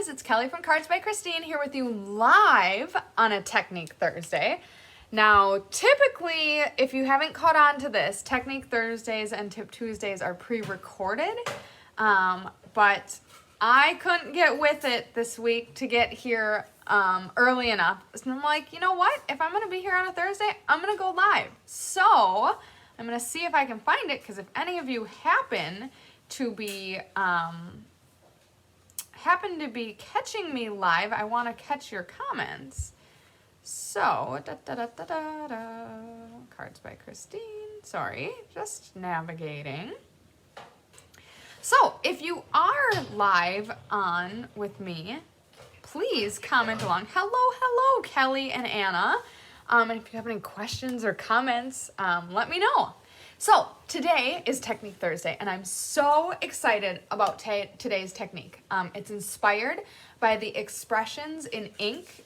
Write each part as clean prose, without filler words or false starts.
guys, it's Kelly from Cards by Christine here with you live on a Technique Thursday. Now, typically, if you haven't caught on to this, Technique Thursdays and Tip Tuesdays are pre-recorded, but I couldn't get with it this week to get here early enough. So I'm like, you know what? If I'm going to be here on a Thursday, I'm going to go live. So I'm going to see if I can find it, because if any of you happen to be catching me live, I want to catch your comments. So, Cards by Christine. Sorry, just navigating. So, if you are live on with me, please comment along. Hello, Kelly and Anna. And if you have any questions or comments, let me know. So, today is Technique Thursday, and I'm so excited about today's technique. It's inspired by the Expressions in Ink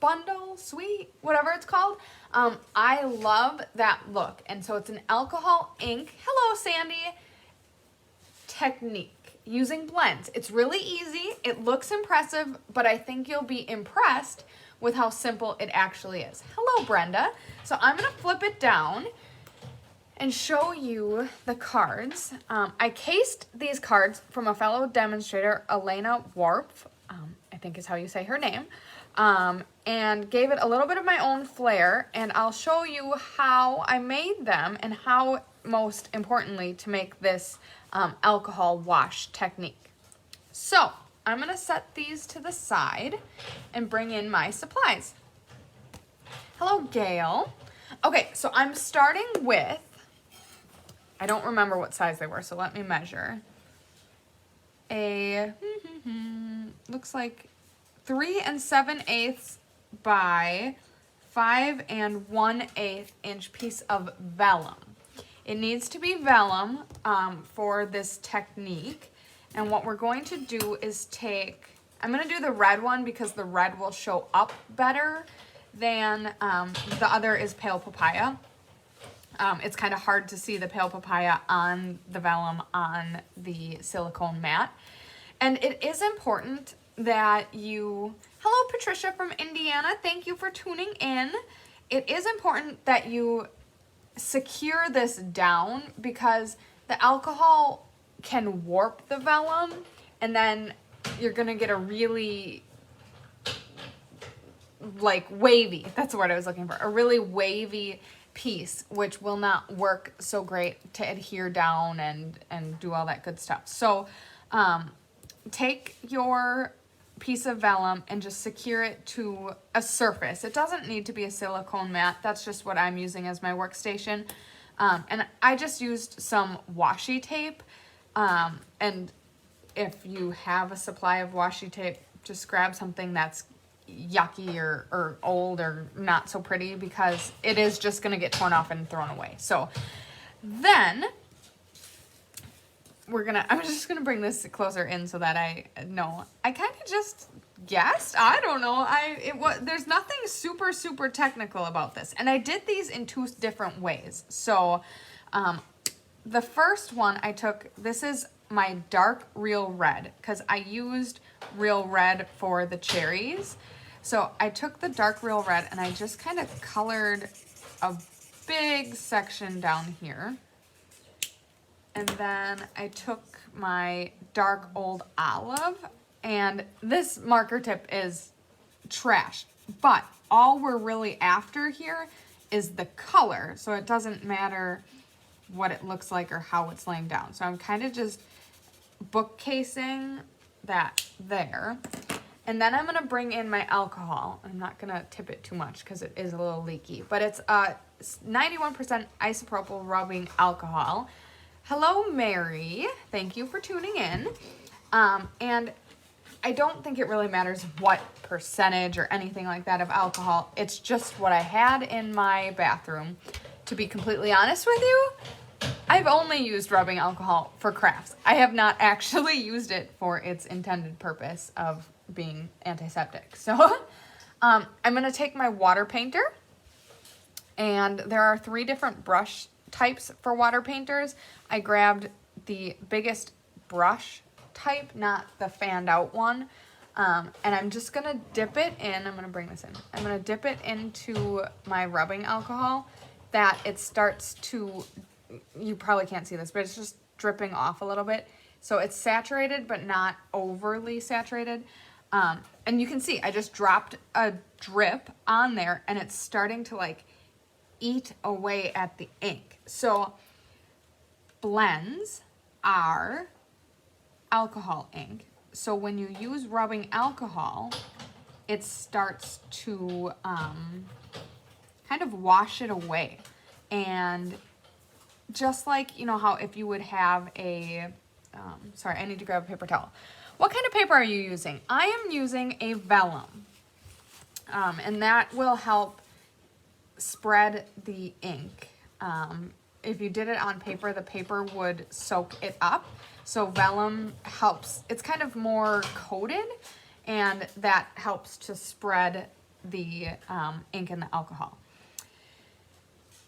bundle, suite, whatever it's called. I love that look, and so it's an alcohol ink, hello Sandy, technique using blends. It's really easy, it looks impressive, but I think you'll be impressed with how simple it actually is. Hello Brenda. So I'm gonna flip it down and show you the cards. I cased these cards from a fellow demonstrator, Elena Warp, I think is how you say her name, and gave it a little bit of my own flair, and I'll show you how I made them and how, most importantly, to make this alcohol wash technique. So I'm gonna set these to the side and bring in my supplies. Hello, Gail. Okay, so I'm starting with, I don't remember what size they were, so let me measure. Looks like 3 7/8 by 5 1/8 inch piece of vellum. It needs to be vellum for this technique. And what we're going to do is I'm going to do the red one because the red will show up better than the other is pale papaya. It's kind of hard to see the pale papaya on the vellum on the silicone mat. And it is important that you, hello Patricia from Indiana, thank you for tuning in. It is important that you secure this down because the alcohol can warp the vellum, and then you're gonna get a really like wavy, that's the word I was looking for, a really wavy piece, which will not work so great to adhere down and do all that good stuff. So take your piece of vellum and just secure it to a surface. It doesn't need to be a silicone mat. That's just what I'm using as my workstation. And I just used some washi tape. And if you have a supply of washi tape, just grab something that's yucky or old or not so pretty, because it is just going to get torn off and thrown away. So then I'm just going to bring this closer in so that I know. I kind of just guessed. I don't know. There's nothing super technical about this. And I did these in 2 different ways. So the first one I took, this is my dark real red, because I used real red for the cherries. So I took the dark real red and I just kind of colored a big section down here. And then I took my dark old olive, and this marker tip is trash, but all we're really after here is the color. So it doesn't matter what it looks like or how it's laying down. So I'm kind of just bookcasing that there. And then I'm going to bring in my alcohol. I'm not going to tip it too much because it is a little leaky, but it's 91% isopropyl rubbing alcohol. Hello, Mary. Thank you for tuning in. And I don't think it really matters what percentage or anything like that of alcohol. It's just what I had in my bathroom. To be completely honest with you, I've only used rubbing alcohol for crafts. I have not actually used it for its intended purpose of being antiseptic. So I'm going to take my water painter, and there are 3 different brush types for water painters. I grabbed the biggest brush type, not the fanned out one. And I'm just gonna dip it in. I'm gonna bring this in. I'm gonna dip it into my rubbing alcohol that it starts to, you probably can't see this, but it's just dripping off a little bit. So it's saturated, but not overly saturated. And you can see I just dropped a drip on there and it's starting to like eat away at the ink. So blends are alcohol ink. So when you use rubbing alcohol, it starts to kind of wash it away. And just like, you know, how if you would have a, sorry, I need to grab a paper towel. What kind of paper are you using? I am using a vellum. And that will help spread the ink. If you did it on paper, the paper would soak it up. So vellum helps, it's kind of more coated, and that helps to spread the ink and the alcohol.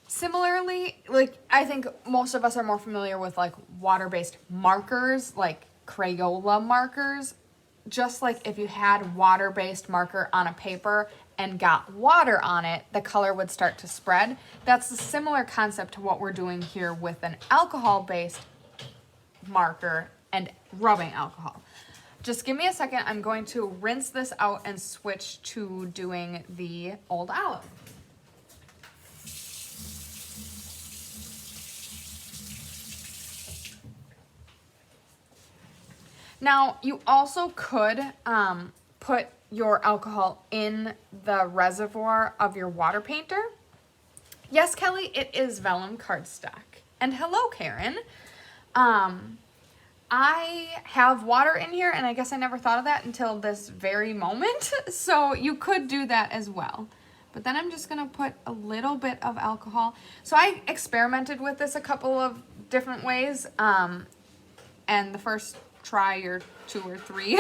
Similarly, like I think most of us are more familiar with like water-based markers, like Crayola markers. Just like if you had water-based marker on a paper and got water on it, the color would start to spread. That's a similar concept to what we're doing here with an alcohol-based marker and rubbing alcohol. Just give me a second. I'm going to rinse this out and switch to doing the Old Olive. Now, you also could put your alcohol in the reservoir of your water painter. Yes, Kelly, it is vellum cardstock. And hello, Karen. I have water in here, and I guess I never thought of that until this very moment. So you could do that as well. But then I'm just gonna put a little bit of alcohol. So I experimented with this a couple of different ways. And the first try or 2 or 3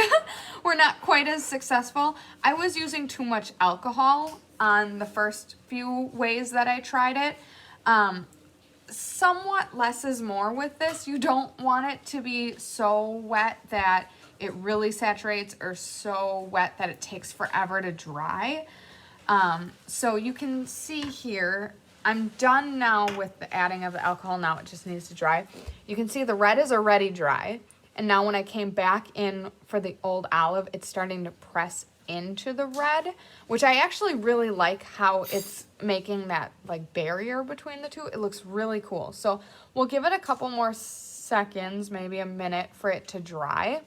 were not quite as successful. I was using too much alcohol on the first few ways that I tried it. Somewhat less is more with this. You don't want it to be so wet that it really saturates or so wet that it takes forever to dry. So you can see here, I'm done now with the adding of the alcohol. Now it just needs to dry. You can see the red is already dry. And now when I came back in for the Old Olive, it's starting to press into the red, which I actually really like how it's making that like barrier between the two. It looks really cool. So we'll give it a couple more seconds, maybe a minute for it to dry.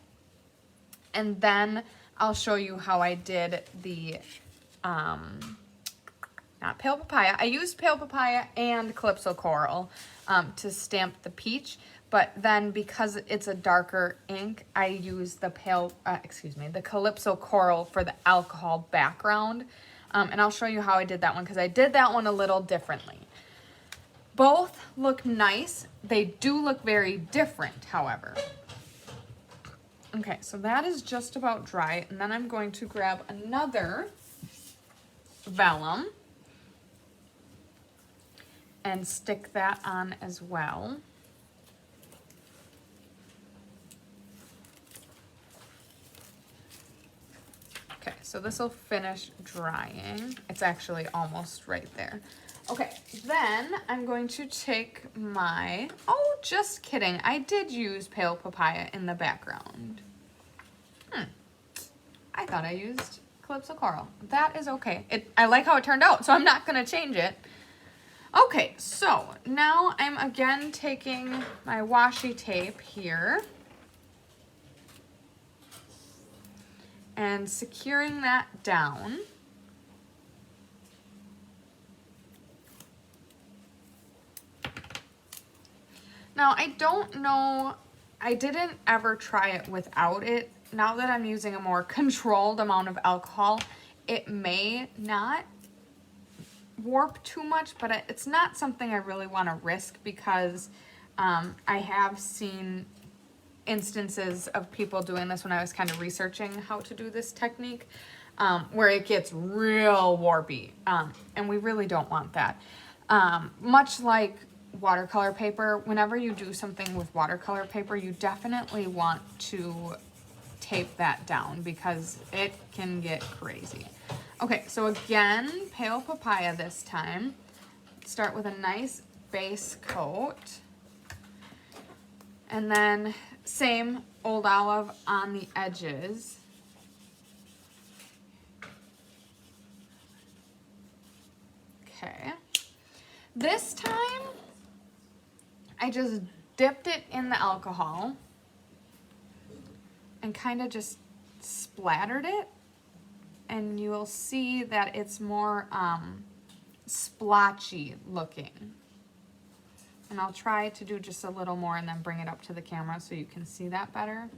And then I'll show you how I did the, not pale papaya. I used pale papaya and Calypso coral to stamp the peach. But then because it's a darker ink, I use the the Calypso coral for the alcohol background. And I'll show you how I did that one because I did that one a little differently. Both look nice. They do look very different, however. Okay, so that is just about dry. And then I'm going to grab another vellum and stick that on as well. Okay, so this will finish drying. It's actually almost right there. Okay, then I'm going to take my, oh, just kidding. I did use pale papaya in the background. I thought I used Calypso coral. That is okay. I like how it turned out, so I'm not gonna change it. Okay, so now I'm again taking my washi tape here and securing that down. Now, I don't know, I didn't ever try it without it. Now that I'm using a more controlled amount of alcohol, it may not warp too much, but it's not something I really want to risk because I have seen instances of people doing this when I was kind of researching how to do this technique, where it gets real warpy, and we really don't want that. Much like watercolor paper, whenever you do something with watercolor paper, you definitely want to tape that down because it can get crazy. Okay, so again, pale papaya this time. Start with a nice base coat. And then same old olive on the edges. Okay. This time, I just dipped it in the alcohol and kind of just splattered it. And you'll see that it's more splotchy looking. And I'll try to do just a little more and then bring it up to the camera so you can see that better.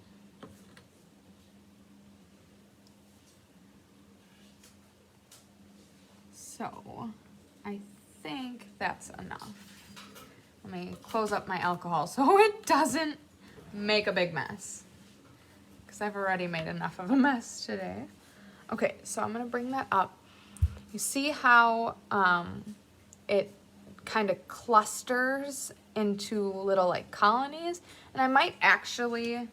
So I think that's enough. Let me close up my alcohol so it doesn't make a big mess, because I've already made enough of a mess today. Okay, so I'm gonna bring that up. You see how it kind of clusters into little like colonies? And I might actually,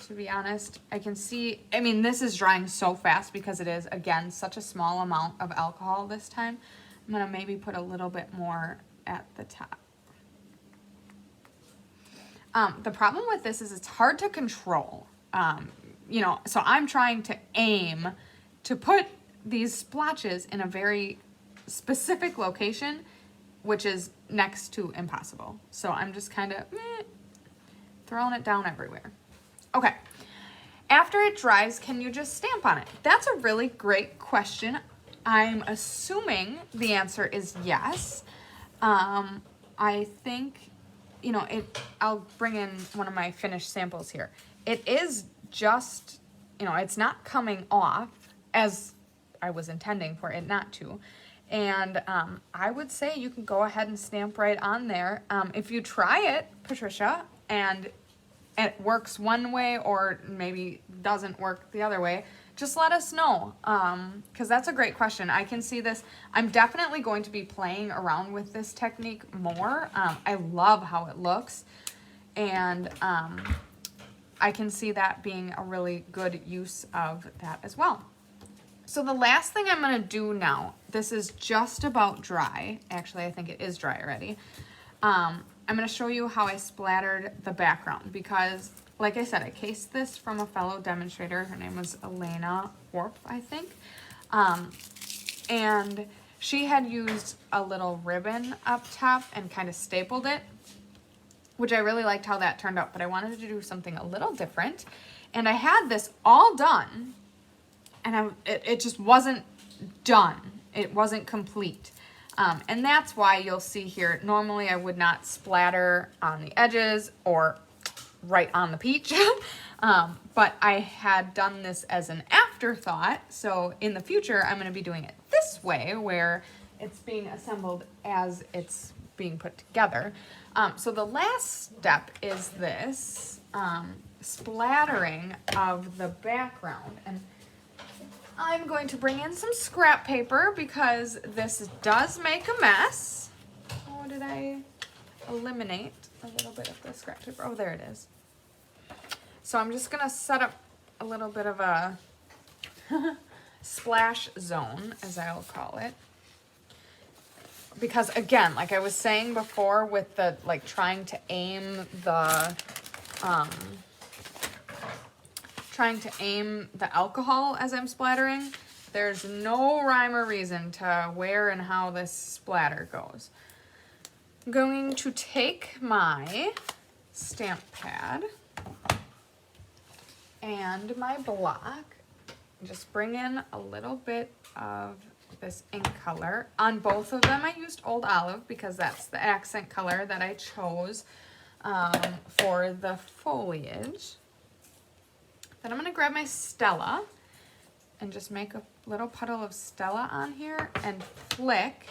to be honest, I can see, I mean, this is drying so fast because it is, again, such a small amount of alcohol this time. I'm gonna maybe put a little bit more at the top. The problem with this is it's hard to control. You know, so I'm trying to aim to put these splotches in a very specific location, which is next to impossible. So I'm just kind of throwing it down everywhere. Okay, after it dries, can you just stamp on it? That's a really great question. I'm assuming the answer is yes. I think, you know, I'll bring in one of my finished samples here. It is just, you know, it's not coming off as I was intending for it not to. And I would say you can go ahead and stamp right on there. If you try it, Patricia, and it works one way or maybe doesn't work the other way, just let us know, because that's a great question. I can see this. I'm definitely going to be playing around with this technique more. I love how it looks, and I can see that being a really good use of that as well. So the last thing I'm going to do now, this is just about dry. Actually, I think it is dry already. I'm going to show you how I splattered the background because, like I said, I cased this from a fellow demonstrator. Her name was Elena Warp, I think. And she had used a little ribbon up top and kind of stapled it, which I really liked how that turned out, but I wanted to do something a little different. And I had this all done, and it just wasn't done. It wasn't complete. And that's why you'll see here, normally I would not splatter on the edges or right on the peach, but I had done this as an afterthought. So in the future, I'm gonna be doing it this way where it's being assembled as it's being put together. So the last step is this splattering of the background. And I'm going to bring in some scrap paper because this does make a mess. Oh, did I eliminate a little bit of the scrap paper? Oh, there it is. So I'm just gonna set up a little bit of a splash zone, as I'll call it. Because again, like I was saying before with the, like trying to aim the alcohol as I'm splattering, there's no rhyme or reason to where and how this splatter goes. I'm going to take my stamp pad and my block, just bring in a little bit of this ink color. On both of them I used Old Olive because that's the accent color that I chose for the foliage. Then I'm gonna grab my Stella and just make a little puddle of Stella on here and flick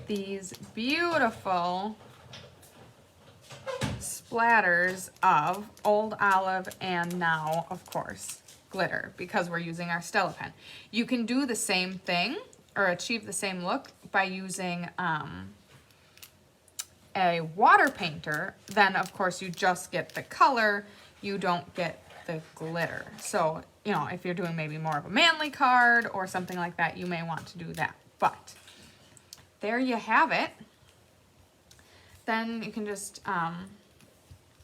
these beautiful splatters of Old Olive and now, of course, glitter because we're using our Stella pen. You can do the same thing or achieve the same look by using a water painter. Then, of course, you just get the color. You don't get the glitter. So, you know, if you're doing maybe more of a manly card or something like that, you may want to do that. But there you have it. Then you can just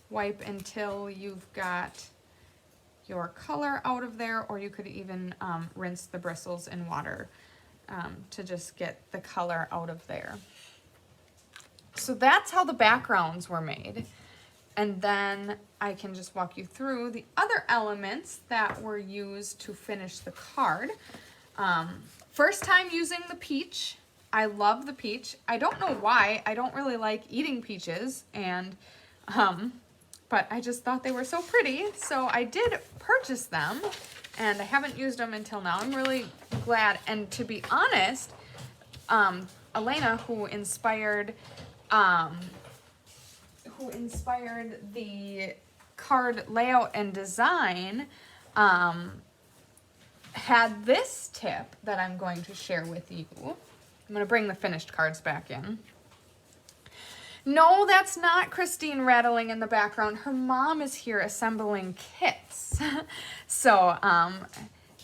wipe until you've got your color out of there, or you could even rinse the bristles in water to just get the color out of there. So that's how the backgrounds were made. And then I can just walk you through the other elements that were used to finish the card. First time using the peach. I love the peach. I don't know why. I don't really like eating peaches, and but I just thought they were so pretty. So I did purchase them, and I haven't used them until now. I'm really glad. And to be honest, Elena, who inspired the card layout and design, had this tip that I'm going to share with you. I'm going to bring the finished cards back in. No, that's not Christine rattling in the background. Her mom is here assembling kits. So,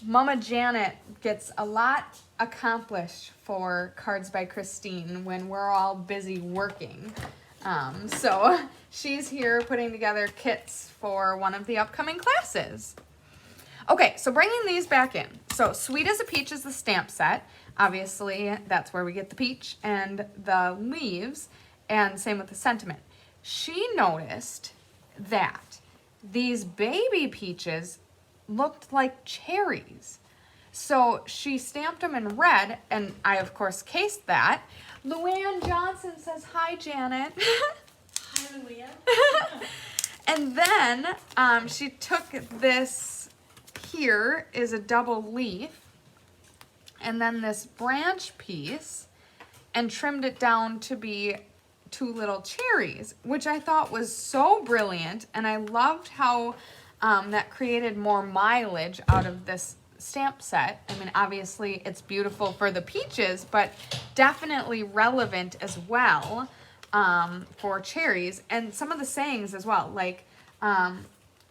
Mama Janet gets a lot accomplished for Cards by Christine when we're all busy working. So she's here putting together kits for one of the upcoming classes. Okay, so bringing these back in. So Sweet as a Peach is the stamp set. Obviously, that's where we get the peach and the leaves, and same with the sentiment. She noticed that these baby peaches looked like cherries. So she stamped them in red, and I, of course, cased that. Luann Johnson says, hi, Janet. Hi, Luann. And then she took this, here is a double leaf, and then this branch piece, and trimmed it down to be 2 little cherries, which I thought was so brilliant, and I loved how that created more mileage out of this stamp set. I mean, obviously it's beautiful for the peaches, but definitely relevant as well for cherries, and some of the sayings as well, like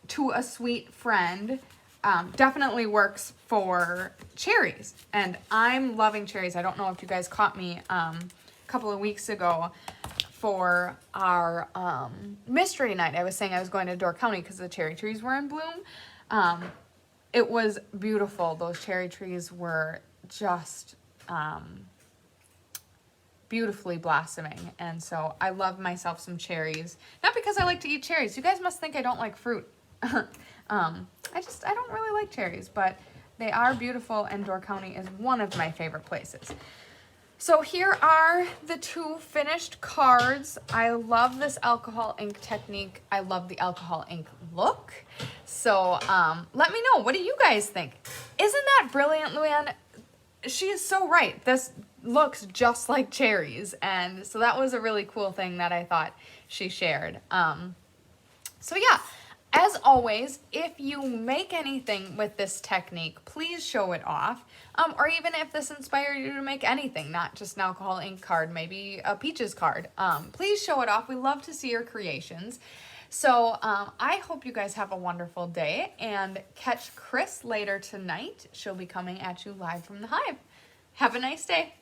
to a sweet friend, definitely works for cherries. And I'm loving cherries. I don't know if you guys caught me a couple of weeks ago for our mystery night. I was saying I was going to Door County because the cherry trees were in bloom. It was beautiful. Those cherry trees were just beautifully blossoming. And so I love myself some cherries. Not because I like to eat cherries. You guys must think I don't like fruit. I don't really like cherries, but they are beautiful, and Door County is one of my favorite places. So here are the 2 finished cards. I love this alcohol ink technique. I love the alcohol ink look. So let me know, what do you guys think? Isn't that brilliant, Luann? She is so right. This looks just like cherries, and so that was a really cool thing that I thought she shared. So yeah. As always, if you make anything with this technique, please show it off. Or even if this inspired you to make anything, not just an alcohol ink card, maybe a peaches card, please show it off. We love to see your creations. So I hope you guys have a wonderful day, and catch Chris later tonight. She'll be coming at you live from the Hive. Have a nice day.